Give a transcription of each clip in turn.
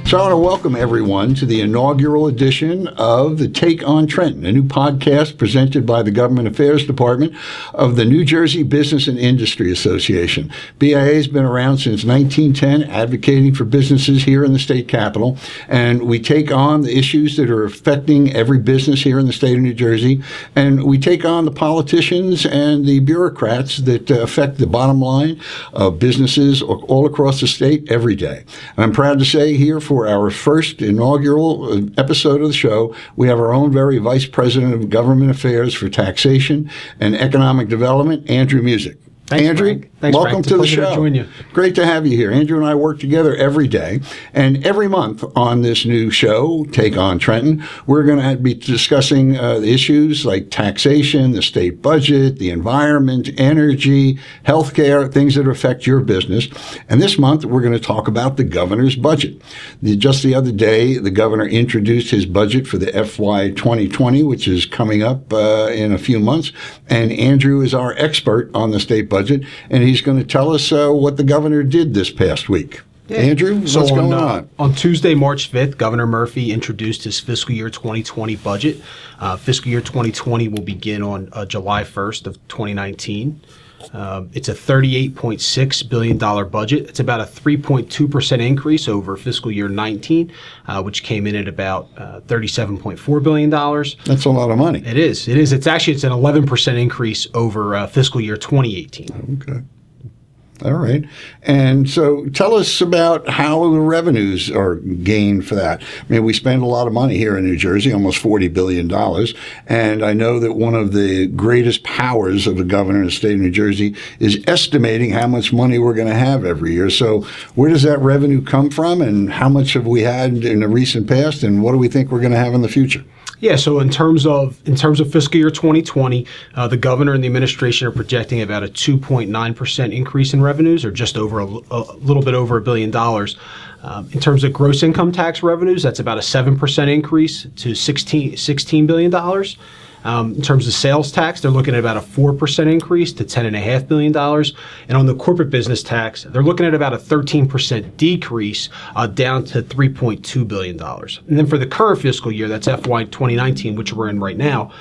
So I want to welcome everyone to the inaugural edition of the Take on Trenton, a new podcast presented by the Government Affairs Department of the New Jersey Business and Industry Association. BIA has been around since 1910, advocating for businesses here in the state capital, and we take on the issues that are affecting every business here in the state of New Jersey, and we take on the politicians and the bureaucrats that affect the bottom line of businesses all across the state every day. And I'm proud to say here for our first inaugural episode of the show, we have our own very Vice President of Government Affairs for Taxation and Economic Development, Andrew Musick. Thanks, Andrew, Frank. Thanks, welcome Frank. to the show. To join you. Great to have you here. Andrew and I work together every day, and every month on this new show, Take on Trenton, we're going to be discussing issues like taxation, the state budget, the environment, energy, healthcare, things that affect your business. And this month, we're going to talk about the governor's budget. Just the other day, the governor introduced his budget for the FY 2020, which is coming up in a few months. And Andrew is our expert on the state budget, and he's going to tell us what the governor did this past week. Yeah. Andrew, what's going on? On Tuesday, March 5th, Governor Murphy introduced his fiscal year 2020 budget. Fiscal year 2020 will begin on July 1st of 2019. It's a $38.6 billion budget. It's about a 3.2% increase over fiscal year 19, which came in at about $37.4 billion. That's a lot of money. It is. It's an 11% increase over fiscal year 2018. Okay. All right. And so tell us about how the revenues are gained for that. I mean, we spend a lot of money here in New Jersey, almost $40 billion. And I know that one of the greatest powers of the governor of the state of New Jersey is estimating how much money we're going to have every year. So where does that revenue come from, and how much have we had in the recent past, and what do we think we're going to have in the future? Yeah, so in terms of fiscal year 2020, the governor and the administration are projecting about a 2.9% increase in revenues, or just over a little bit over $1 billion. In terms of gross income tax revenues, that's about a 7% increase to $16 billion. In terms of sales tax, they're looking at about a 4% increase to $10.5 billion. And on the corporate business tax, they're looking at about a 13% decrease down to $3.2 billion. And then for the current fiscal year, that's FY 2019, which we're in right now,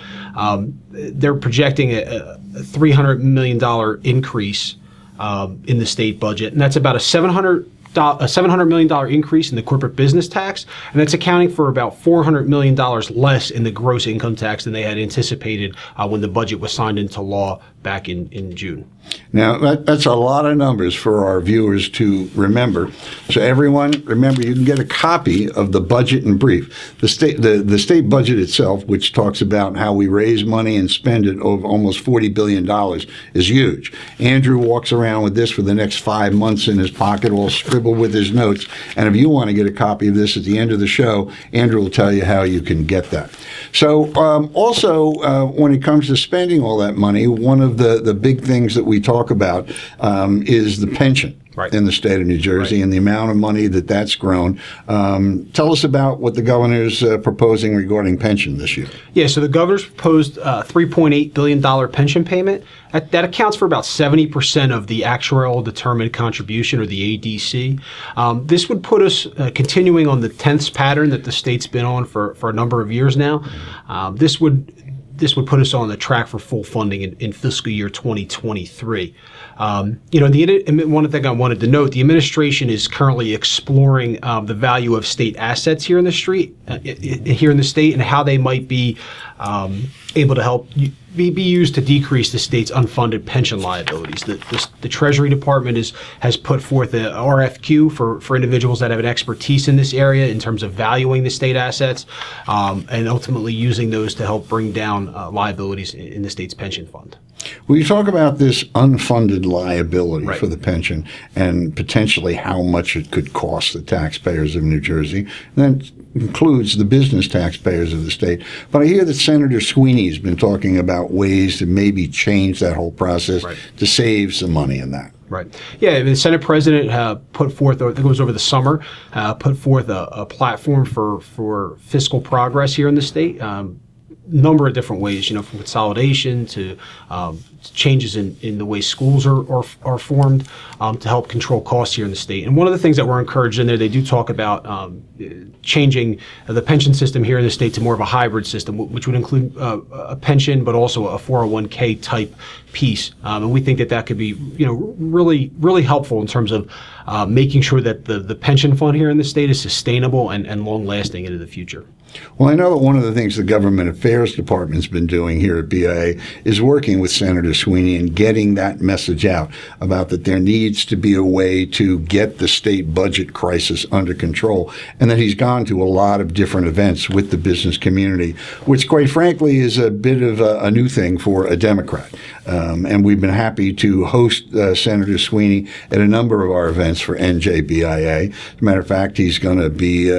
they're projecting a $300 million increase in the state budget. And that's about a $700 million increase in the corporate business tax, and that's accounting for about $400 million less in the gross income tax than they had anticipated when the budget was signed into law back in June. Now, that's a lot of numbers for our viewers to remember. So everyone, remember, you can get a copy of the budget in brief. The state budget itself, which talks about how we raise money and spend it over almost $40 billion, is huge. Andrew walks around with this for the next 5 months in his pocket, all scribbled with his notes. And if you want to get a copy of this at the end of the show, Andrew will tell you how you can get that. So also, when it comes to spending all that money, one of the big things that we talk about is the pension. Right. In the state of New Jersey, right, and the amount of money that's grown. Tell us about what the governor's proposing regarding pension this year. Yeah, so the governor's proposed $3.8 billion pension payment. That accounts for about 70% of the actuarial determined contribution, or the ADC. This would put us continuing on the 10th pattern that the state's been on for a number of years now. This would put us on the track for full funding in fiscal year 2023. One thing I wanted to note, the administration is currently exploring the value of state assets here in the state, and how they might be able to help be used to decrease the state's unfunded pension liabilities. The Treasury Department has put forth a RFQ for individuals that have an expertise in this area in terms of valuing the state assets, and ultimately using those to help bring down liabilities in the state's pension fund. Well, you talk about this unfunded liability, right, for the pension, and potentially how much it could cost the taxpayers of New Jersey. And that includes the business taxpayers of the state. But I hear that Senator Sweeney has been talking about ways to maybe change that whole process, right, to save some money in that. Right. Yeah, the Senate President put forth, I think it was over the summer, put forth a platform for fiscal progress here in the state. number of different ways, from consolidation to changes in the way schools are formed to help control costs here in the state. And one of the things that we're encouraged in there, they do talk about changing the pension system here in the state to more of a hybrid system, which would include a pension, but also a 401k type piece. And we think that could be, really, really helpful in terms of making sure that the pension fund here in the state is sustainable and long lasting into the future. Well, I know that one of the things the Government Affairs Department's been doing here at BIA is working with Senator Sweeney and getting that message out about that there needs to be a way to get the state budget crisis under control, and that he's gone to a lot of different events with the business community, which quite frankly is a bit of a new thing for a Democrat. And we've been happy to host Senator Sweeney at a number of our events for NJBIA. As a matter of fact, he's going to be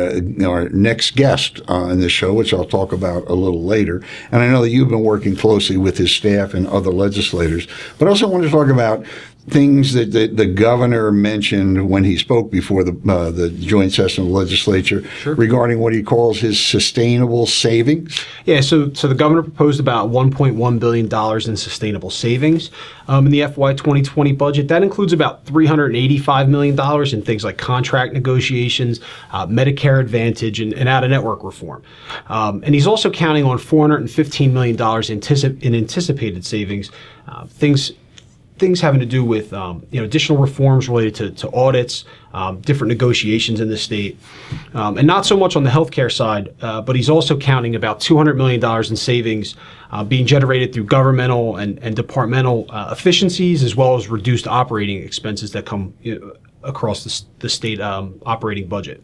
our next guest in the show, which I'll talk about a little later. And I know that you've been working closely with his staff and other legislators. But I also want to talk about things that the governor mentioned when he spoke before the joint session of the legislature regarding what he calls his sustainable savings. Yeah, so the governor proposed about $1.1 billion in sustainable savings in the FY 2020 budget. That includes about $385 million in things like contract negotiations, Medicare Advantage, and out-of-network reform. And he's also counting on $415 million in anticipated savings, things having to do with additional reforms related to audits, different negotiations in the state, and not so much on the healthcare side, but he's also counting about $200 million in savings being generated through governmental and departmental efficiencies, as well as reduced operating expenses that come across the state operating budget.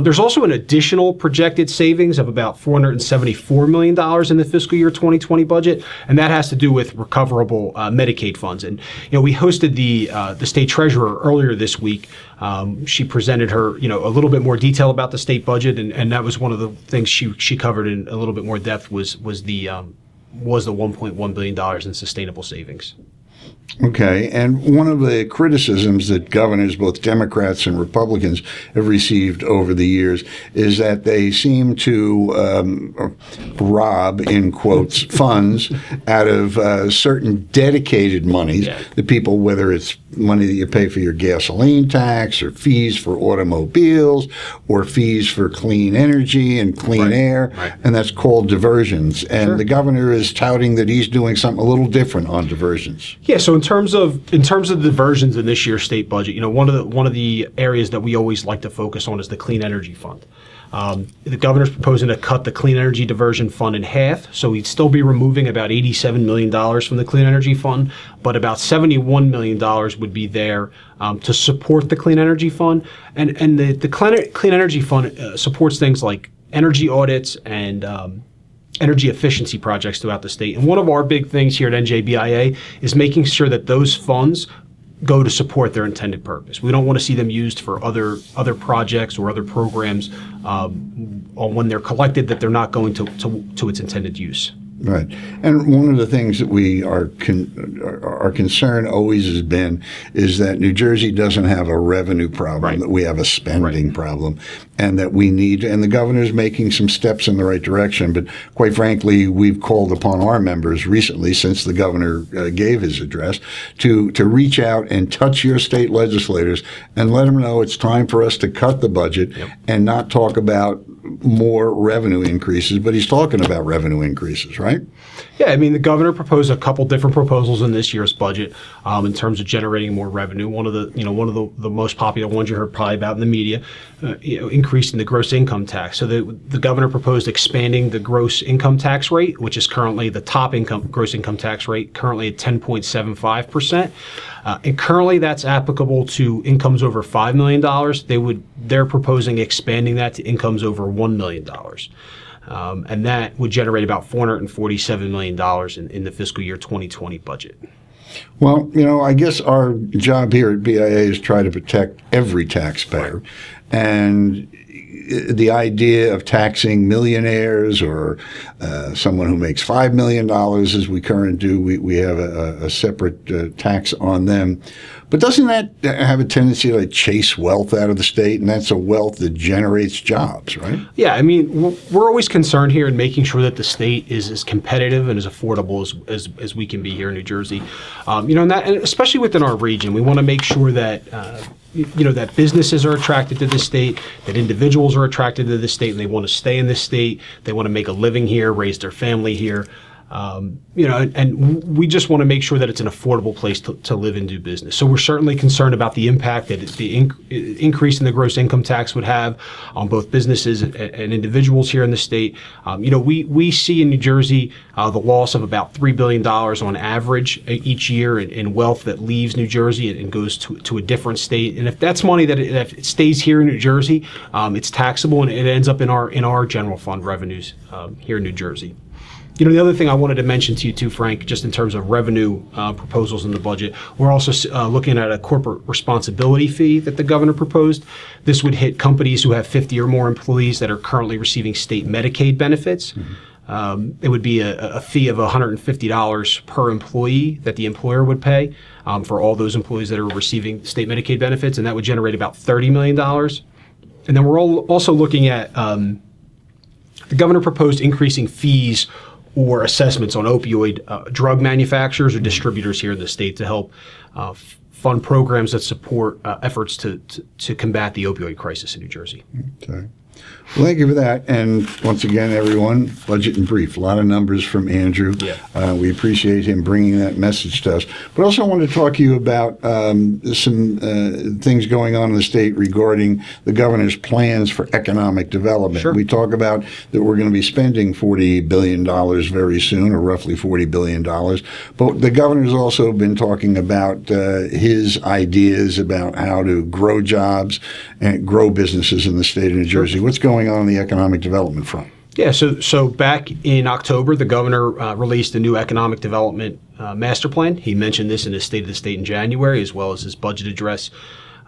There's also an additional projected savings of about $474 million in the fiscal year 2020 budget, and that has to do with recoverable Medicaid funds. And we hosted the state treasurer earlier this week. She presented her a little bit more detail about the state budget, and that was one of the things she covered in a little bit more depth was the $1.1 billion in sustainable savings. Okay, and one of the criticisms that governors, both Democrats and Republicans, have received over the years is that they seem to rob, in quotes, funds out of certain dedicated monies that people, whether it's money that you pay for your gasoline tax or fees for automobiles or fees for clean energy and clean air, and that's called diversions. And the governor is touting that he's doing something a little different on diversions. Yeah, so in terms of diversions in this year's state budget, one of the areas that we always like to focus on is the Clean Energy Fund. The governor's proposing to cut the Clean Energy Diversion Fund in half, so he'd still be removing about $87 million from the Clean Energy Fund, but about $71 million would be there to support the Clean Energy Fund. And the Clean Energy Fund supports things like energy audits and energy efficiency projects throughout the state. And one of our big things here at NJBIA is making sure that those funds go to support their intended purpose. We don't want to see them used for other projects or other programs when they're collected, that they're not going to its intended use. Right. And one of the things that we our concern always has been is that New Jersey doesn't have a revenue problem, that we have a spending problem, and that we need, and the governor's making some steps in the right direction. But quite frankly, we've called upon our members recently, since the governor gave his address, to reach out and touch your state legislators and let them know it's time for us to cut the budget and not talk about more revenue increases, but he's talking about revenue increases, right? Yeah, I mean, the governor proposed a couple different proposals in this year's budget in terms of generating more revenue. One of the most popular ones you heard probably about in the media, increasing the gross income tax. So the governor proposed expanding the gross income tax rate, which is currently the top gross income tax rate, currently at 10.75%. And currently that's applicable to incomes over $5 million. They're proposing expanding that to incomes over $1 million. And that would generate about $447 million in the fiscal year 2020 budget. Well, I guess our job here at BIA is try to protect every taxpayer. And the idea of taxing millionaires or someone who makes $5 million, as we currently do, we have a separate tax on them. But doesn't that have a tendency to chase wealth out of the state? And that's a wealth that generates jobs, right? Yeah, I mean, we're always concerned here in making sure that the state is as competitive and as affordable as we can be here in New Jersey. And especially within our region, we want to make sure that that businesses are attracted to the state, that individuals are attracted to the state, and they want to stay in this state. They want to make a living here, raise their family here. And we just want to make sure that it's an affordable place to live and do business. So we're certainly concerned about the impact that the increase in the gross income tax would have on both businesses and individuals here in the state. We see in New Jersey the loss of about $3 billion on average each year in wealth that leaves New Jersey and goes to a different state. And if that's money that if it stays here in New Jersey, it's taxable and it ends up in our general fund revenues here in New Jersey. The other thing I wanted to mention to you too, Frank, just in terms of revenue proposals in the budget, we're also looking at a corporate responsibility fee that the governor proposed. This would hit companies who have 50 or more employees that are currently receiving state Medicaid benefits. Mm-hmm. It would be a fee of $150 per employee that the employer would pay for all those employees that are receiving state Medicaid benefits, and that would generate about $30 million. And then we're also looking at the governor proposed increasing fees or assessments on opioid drug manufacturers or distributors here in the state to help fund programs that support efforts to combat the opioid crisis in New Jersey. Okay. Well, thank you for that. And once again, everyone, budget in brief. A lot of numbers from Andrew. Yeah. We appreciate him bringing that message to us. But also I want to talk to you about some things going on in the state regarding the governor's plans for economic development. Sure. We talk about that we're going to be spending $40 billion very soon, or roughly $40 billion. But the governor's also been talking about his ideas about how to grow jobs and grow businesses in the state of New Jersey. Sure. What's going on the economic development front? Yeah, so back in October, the governor released a new economic development master plan. He mentioned this in his State of the State in January, as well as his budget address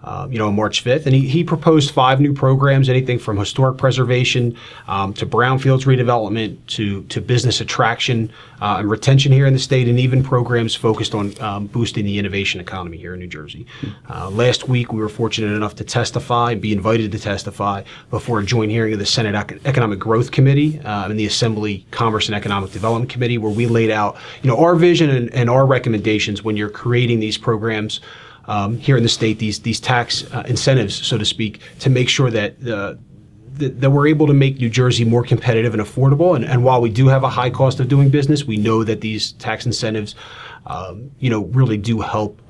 on March 5th. And he proposed 5 new programs, anything from historic preservation to brownfields redevelopment to business attraction and retention here in the state, and even programs focused on boosting the innovation economy here in New Jersey. Last week, we were fortunate enough to testify and be invited to testify before a joint hearing of the Senate Economic Growth Committee and the Assembly Commerce and Economic Development Committee, where we laid out our vision and our recommendations when you're creating these programs here in the state, these tax incentives, so to speak, to make sure that that we're able to make New Jersey more competitive and affordable. And while we do have a high cost of doing business, we know that these tax incentives, really do help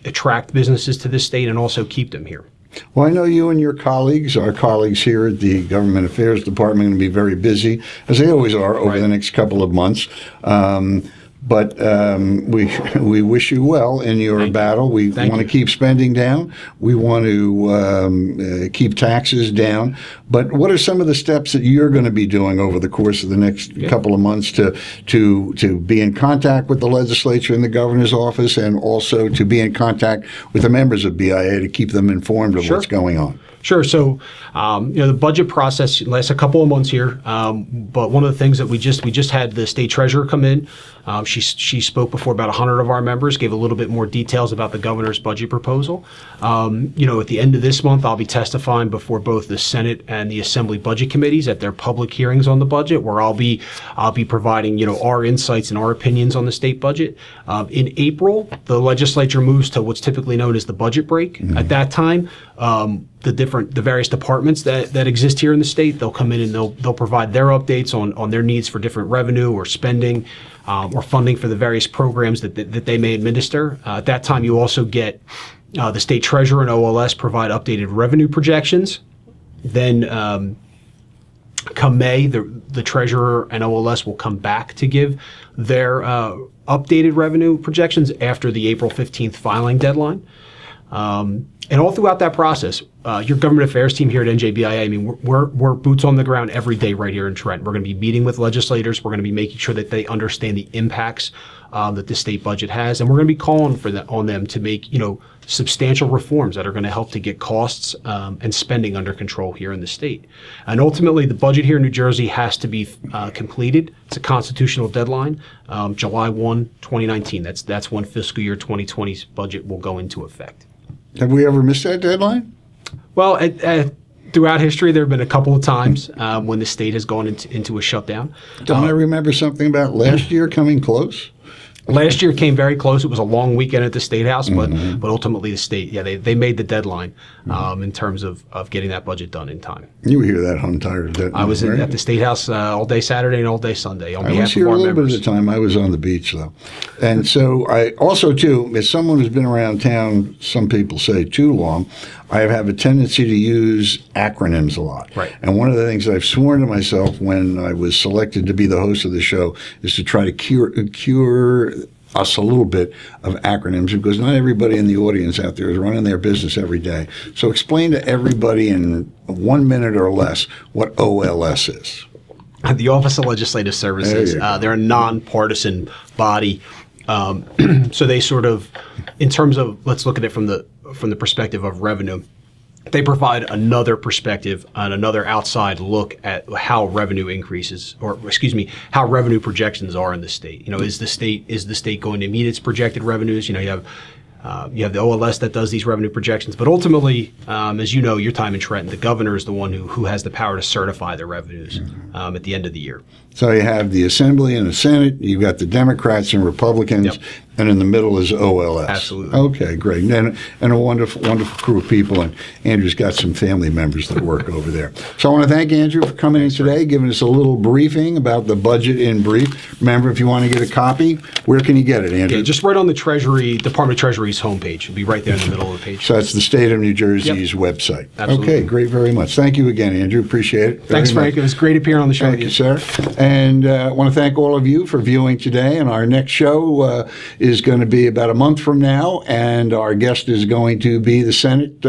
attract businesses to this state and also keep them here. Well, I know you and your colleagues, our colleagues here at the Government Affairs Department, are going to be very busy, as they always are, over the next couple of months. But we wish you well in your battle. We want to keep spending down. We want to keep taxes down. But what are some of the steps that you're going to be doing over the course of the next couple of months to be in contact with the legislature and the governor's office, and also to be in contact with the members of BIA to keep them informed of what's going on? Sure. So, the budget process lasts a couple of months here. But one of the things that we just had the state treasurer come in. She spoke before about 100 of our members, gave a little bit more details about the governor's budget proposal. At the end of this month, I'll be testifying before both the Senate and the Assembly budget committees at their public hearings on the budget, where I'll be providing our insights and our opinions on the state budget. In April, the legislature moves to what's typically known as the budget break. Mm-hmm. At that time, the various departments that exist here in the state, they'll come in and they'll provide their updates on their needs for different revenue or spending or funding for the various programs that they may administer. At that time, you also get the state treasurer and OLS provide updated revenue projections. Then come May, the treasurer and OLS will come back to give their updated revenue projections after the April 15th filing deadline. And all throughout that process, your government affairs team here at NJBIA, I mean, we're boots on the ground every day right here in Trent. We're going to be meeting with legislators. We're going to be making sure that they understand the impacts that the state budget has, and we're going to be calling for that on them to make substantial reforms that are going to help to get costs and spending under control here in the state. And ultimately, the budget here in New Jersey has to be completed. It's a constitutional deadline, July 1, 2019. That's when fiscal year 2020's budget will go into effect. Have we ever missed that deadline? Well, throughout history, there have been a couple of times when the state has gone into a shutdown. Don't I remember something about last year coming close? Last year came very close. It was a long weekend at the State House, but ultimately the state, they made the deadline in terms of getting that budget done in time. You were here that entire day. I was at the State House all day Saturday and all day Sunday on behalf of our members. I was here a little bit of the time. I was on the beach, though. And so I also, too, as someone who's been around town, some people say too long, I have a tendency to use acronyms a lot. Right. And one of the things I've sworn to myself when I was selected to be the host of the show is to try to cure us a little bit of acronyms, because not everybody in the audience out there is running their business every day. So explain to everybody in 1 minute or less what OLS is. The Office of Legislative Services, they're a nonpartisan body. So they sort of, in terms of, let's look at it from the perspective of revenue, they provide another perspective and another outside look at how revenue increases, or how revenue projections are in the state. Is the state going to meet its projected revenues? You have the OLS that does these revenue projections, but ultimately, as you know, your time in Trenton, the governor is the one who has the power to certify the revenues at the end of the year. So you have the Assembly and the Senate. You've got the Democrats and Republicans. Yep. And in the middle is OLS. Absolutely. Okay, great. And a wonderful, wonderful crew of people. And Andrew's got some family members that work over there. So I want to thank Andrew for coming in today, giving us a little briefing about the budget in brief. Remember, if you want to get a copy, where can you get it, Andrew? Okay, just right on the Department of Treasury's homepage. It'll be right there in the middle of the page. So that's the State of New Jersey's website. Absolutely. Okay, great, very much. Thank you again, Andrew. Appreciate it. Thanks, Frank. It was great appearing on the show. Thank you, sir. And I want to thank all of you for viewing today. And our next show is going to be about a month from now, and our guest is going to be the Senate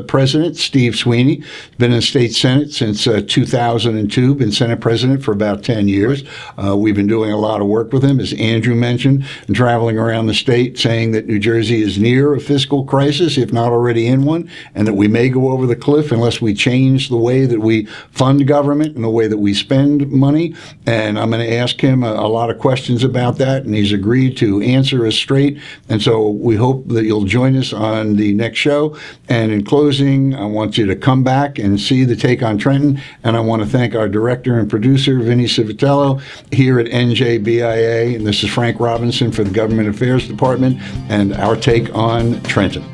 President, Steve Sweeney. Been in the state Senate since 2002, been Senate President for about 10 years. We've been doing a lot of work with him, as Andrew mentioned, and traveling around the state saying that New Jersey is near a fiscal crisis, if not already in one, and that we may go over the cliff unless we change the way that we fund government and the way that we spend money. And I'm going to ask him a lot of questions about that, and he's agreed to answer us straight. And so we hope that you'll join us on the next show. And in closing, I want you to come back and see the Take on Trenton. And I want to thank our director and producer, Vinny Civitello, here at NJBIA. And this is Frank Robinson for the Government Affairs Department and our Take on Trenton.